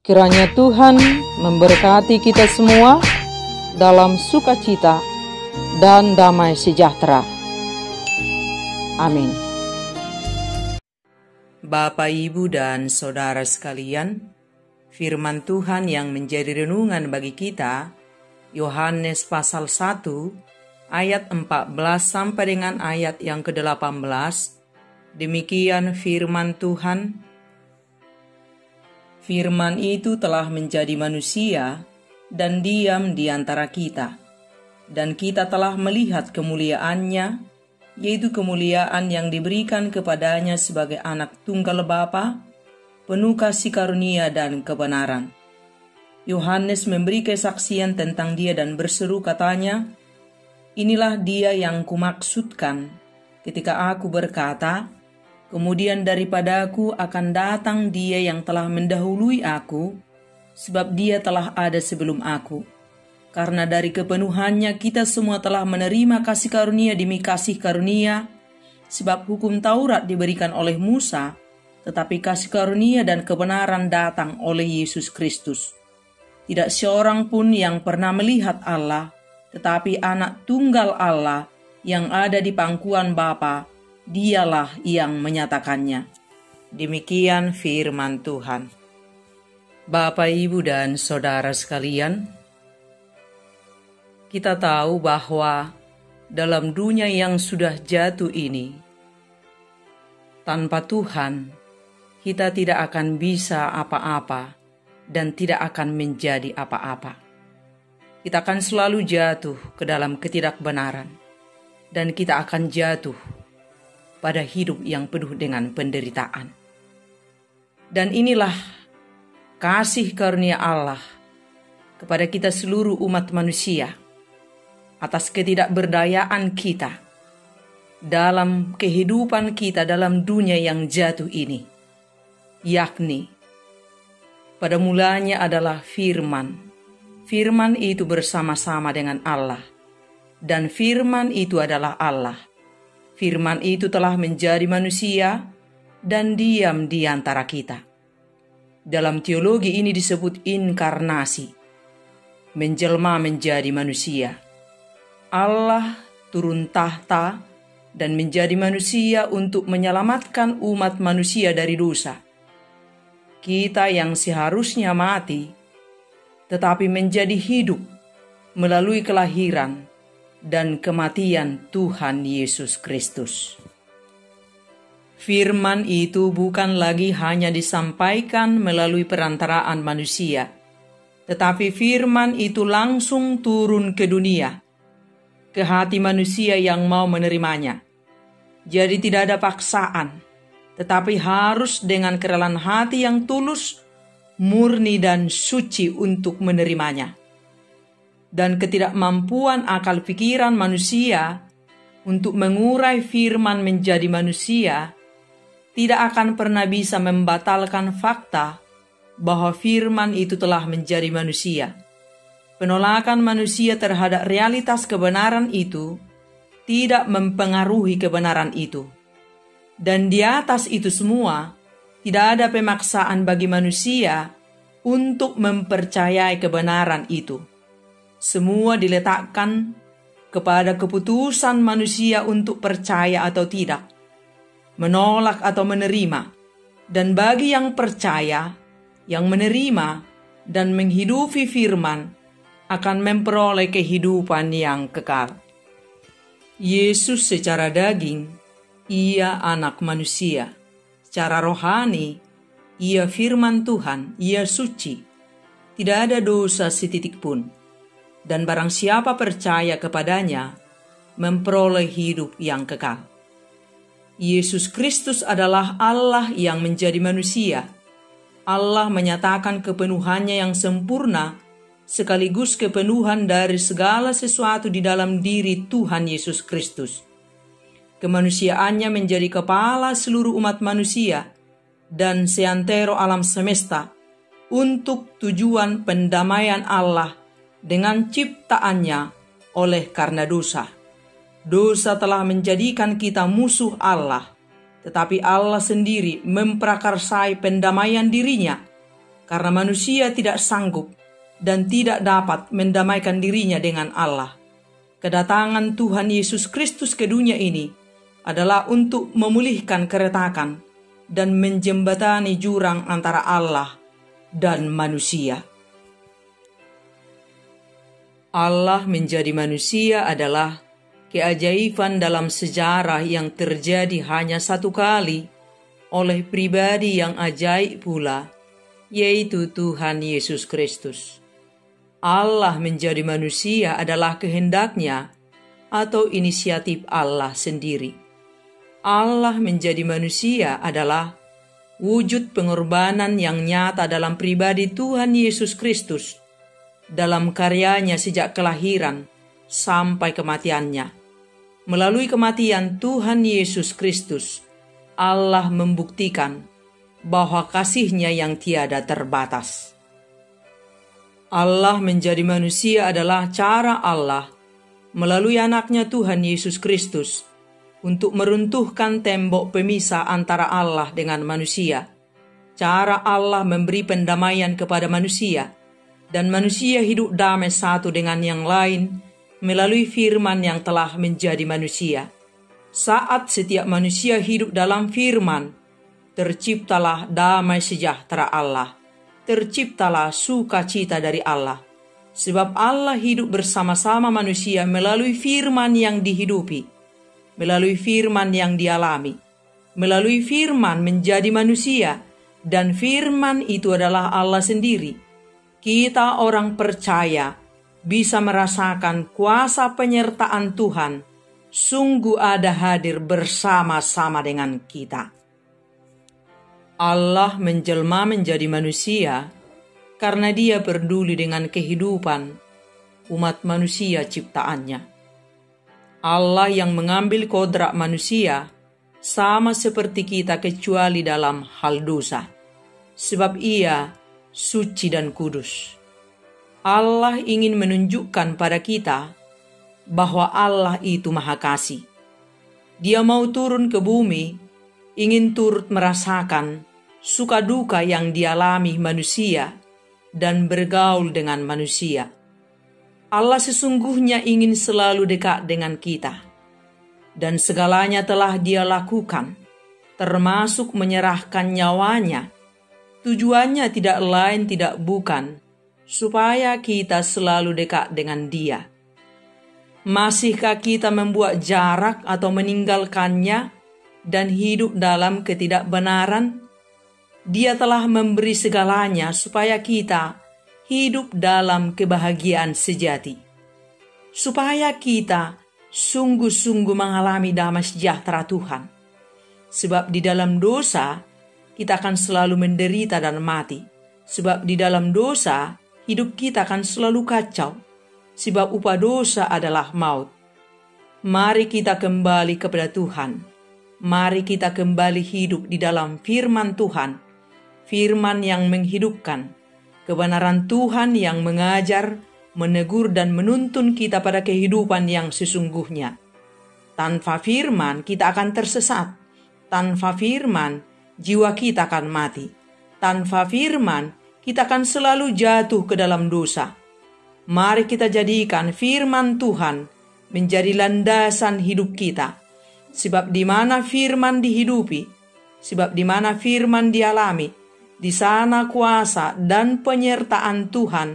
Kiranya Tuhan memberkati kita semua dalam sukacita dan damai sejahtera. Amin. Bapak, Ibu, dan Saudara sekalian, firman Tuhan yang menjadi renungan bagi kita, Yohanes pasal 1, ayat 14 sampai dengan ayat yang ke-18. Demikian firman Tuhan. Firman itu telah menjadi manusia dan diam di antara kita, dan kita telah melihat kemuliaannya, yaitu kemuliaan yang diberikan kepadanya sebagai anak tunggal Bapa, penuh kasih karunia dan kebenaran. Yohanes memberi kesaksian tentang dia dan berseru katanya, "Inilah dia yang kumaksudkan ketika aku berkata, kemudian daripadaku akan datang dia yang telah mendahului aku, sebab dia telah ada sebelum aku. Karena dari kepenuhannya kita semua telah menerima kasih karunia demi kasih karunia, sebab hukum Taurat diberikan oleh Musa, tetapi kasih karunia dan kebenaran datang oleh Yesus Kristus. Tidak seorang pun yang pernah melihat Allah, tetapi anak tunggal Allah yang ada di pangkuan Bapa, dialah yang menyatakannya." Demikian firman Tuhan. Bapak, Ibu, dan Saudara sekalian, kita tahu bahwa dalam dunia yang sudah jatuh ini, tanpa Tuhan, kita tidak akan bisa apa-apa dan tidak akan menjadi apa-apa. Kita akan selalu jatuh ke dalam ketidakbenaran, dan kita akan jatuh pada hidup yang penuh dengan penderitaan. Dan inilah kasih karunia Allah kepada kita seluruh umat manusia atas ketidakberdayaan kita dalam kehidupan kita dalam dunia yang jatuh ini, yakni pada mulanya adalah firman. Firman itu bersama-sama dengan Allah, dan firman itu adalah Allah. Firman itu telah menjadi manusia dan diam di antara kita. Dalam teologi ini disebut inkarnasi, menjelma menjadi manusia. Allah turun tahta dan menjadi manusia untuk menyelamatkan umat manusia dari dosa. Kita yang seharusnya mati, tetapi menjadi hidup melalui kelahiran dan kematian Tuhan Yesus Kristus. Firman itu bukan lagi hanya disampaikan melalui perantaraan manusia, tetapi firman itu langsung turun ke dunia, ke hati manusia yang mau menerimanya. Jadi tidak ada paksaan, tetapi harus dengan kerelaan hati yang tulus, murni dan suci untuk menerimanya. Dan ketidakmampuan akal pikiran manusia untuk mengurai firman menjadi manusia tidak akan pernah bisa membatalkan fakta bahwa firman itu telah menjadi manusia. Penolakan manusia terhadap realitas kebenaran itu tidak mempengaruhi kebenaran itu. Dan di atas itu semua, tidak ada pemaksaan bagi manusia untuk mempercayai kebenaran itu. Semua diletakkan kepada keputusan manusia untuk percaya atau tidak, menolak atau menerima. Dan bagi yang percaya, yang menerima dan menghidupi firman, akan memperoleh kehidupan yang kekal. Yesus secara daging, ia anak manusia. Secara rohani, ia firman Tuhan, ia suci. Tidak ada dosa setitik pun. Dan barang siapa percaya kepadanya, memperoleh hidup yang kekal. Yesus Kristus adalah Allah yang menjadi manusia. Allah menyatakan kepenuhannya yang sempurna, sekaligus kepenuhan dari segala sesuatu di dalam diri Tuhan Yesus Kristus. Kemanusiaannya menjadi kepala seluruh umat manusia dan seantero alam semesta untuk tujuan pendamaian Allah dengan ciptaannya oleh karena dosa. Dosa telah menjadikan kita musuh Allah, tetapi Allah sendiri memprakarsai pendamaian dirinya karena manusia tidak sanggup dan tidak dapat mendamaikan dirinya dengan Allah. Kedatangan Tuhan Yesus Kristus ke dunia ini adalah untuk memulihkan keretakan dan menjembatani jurang antara Allah dan manusia. Allah menjadi manusia adalah keajaiban dalam sejarah yang terjadi hanya satu kali oleh pribadi yang ajaib pula, yaitu Tuhan Yesus Kristus. Allah menjadi manusia adalah kehendaknya atau inisiatif Allah sendiri. Allah menjadi manusia adalah wujud pengorbanan yang nyata dalam pribadi Tuhan Yesus Kristus, dalam karyanya sejak kelahiran sampai kematiannya. Melalui kematian Tuhan Yesus Kristus, Allah membuktikan bahwa kasih-Nya yang tiada terbatas. Allah menjadi manusia adalah cara Allah melalui anaknya Tuhan Yesus Kristus untuk meruntuhkan tembok pemisah antara Allah dengan manusia. Cara Allah memberi pendamaian kepada manusia, dan manusia hidup damai satu dengan yang lain melalui firman yang telah menjadi manusia. Saat setiap manusia hidup dalam firman, terciptalah damai sejahtera Allah. Terciptalah sukacita dari Allah. Sebab Allah hidup bersama-sama manusia melalui firman yang dihidupi, melalui firman yang dialami, melalui firman menjadi manusia, dan firman itu adalah Allah sendiri. Kita orang percaya bisa merasakan kuasa penyertaan Tuhan, sungguh ada hadir bersama-sama dengan kita. Allah menjelma menjadi manusia karena Dia peduli dengan kehidupan umat manusia ciptaannya. Allah yang mengambil kodrat manusia sama seperti kita kecuali dalam hal dosa, sebab Ia suci dan kudus. Allah ingin menunjukkan pada kita bahwa Allah itu Maha Kasih. Dia mau turun ke bumi, ingin turut merasakan suka duka yang dialami manusia dan bergaul dengan manusia. Allah sesungguhnya ingin selalu dekat dengan kita, dan segalanya telah Dia lakukan, termasuk menyerahkan nyawanya. Tujuannya tidak lain tidak bukan supaya kita selalu dekat dengan Dia. Masihkah kita membuat jarak atau meninggalkannya dan hidup dalam ketidakbenaran? Dia telah memberi segalanya supaya kita hidup dalam kebahagiaan sejati, supaya kita sungguh-sungguh mengalami damai sejahtera Tuhan. Sebab di dalam dosa kita akan selalu menderita dan mati. Sebab di dalam dosa hidup kita akan selalu kacau. Sebab upah dosa adalah maut. Mari kita kembali kepada Tuhan. Mari kita kembali hidup di dalam firman Tuhan. Firman yang menghidupkan. Kebenaran Tuhan yang mengajar, menegur dan menuntun kita pada kehidupan yang sesungguhnya. Tanpa firman kita akan tersesat. Tanpa firman jiwa kita akan mati. Tanpa firman kita akan selalu jatuh ke dalam dosa. Mari kita jadikan firman Tuhan menjadi landasan hidup kita. Sebab di mana firman dihidupi, sebab di mana firman dialami, di sana kuasa dan penyertaan Tuhan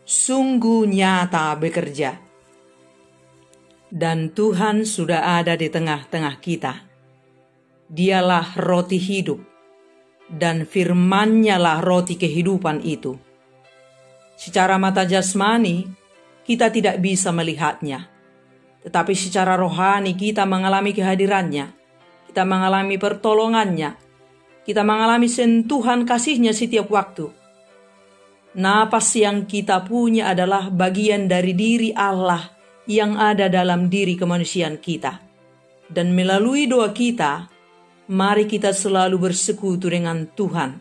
sungguh nyata bekerja. Dan Tuhan sudah ada di tengah-tengah kita. Dialah roti hidup, dan firman-Nya lah roti kehidupan itu. Secara mata jasmani, kita tidak bisa melihatnya. Tetapi secara rohani kita mengalami kehadirannya. Kita mengalami pertolongannya. Kita mengalami sentuhan kasih-Nya setiap waktu. Napas yang kita punya adalah bagian dari diri Allah yang ada dalam diri kemanusiaan kita. Dan melalui doa kita, mari kita selalu bersekutu dengan Tuhan.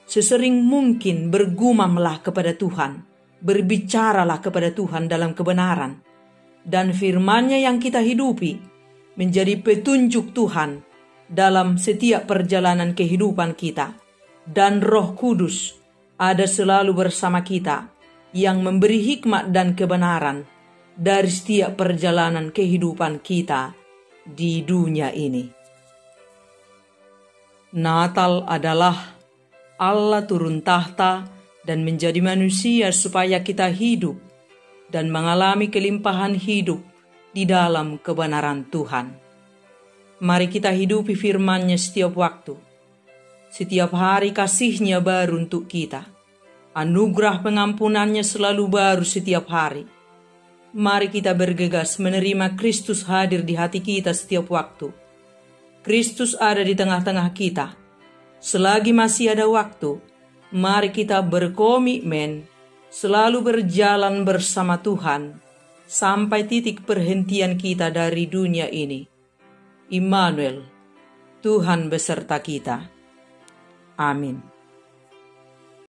Sesering mungkin bergumamlah kepada Tuhan, berbicaralah kepada Tuhan dalam kebenaran, dan firman-Nya yang kita hidupi menjadi petunjuk Tuhan dalam setiap perjalanan kehidupan kita, dan Roh Kudus ada selalu bersama kita, yang memberi hikmat dan kebenaran dari setiap perjalanan kehidupan kita di dunia ini. Natal adalah Allah turun tahta dan menjadi manusia supaya kita hidup dan mengalami kelimpahan hidup di dalam kebenaran Tuhan. Mari kita hidupi firman-Nya setiap waktu. Setiap hari kasih-Nya baru untuk kita. Anugerah pengampunan-Nya selalu baru setiap hari. Mari kita bergegas menerima Kristus hadir di hati kita setiap waktu. Kristus ada di tengah-tengah kita. Selagi masih ada waktu, mari kita berkomitmen selalu berjalan bersama Tuhan sampai titik perhentian kita dari dunia ini. Immanuel, Tuhan beserta kita. Amin.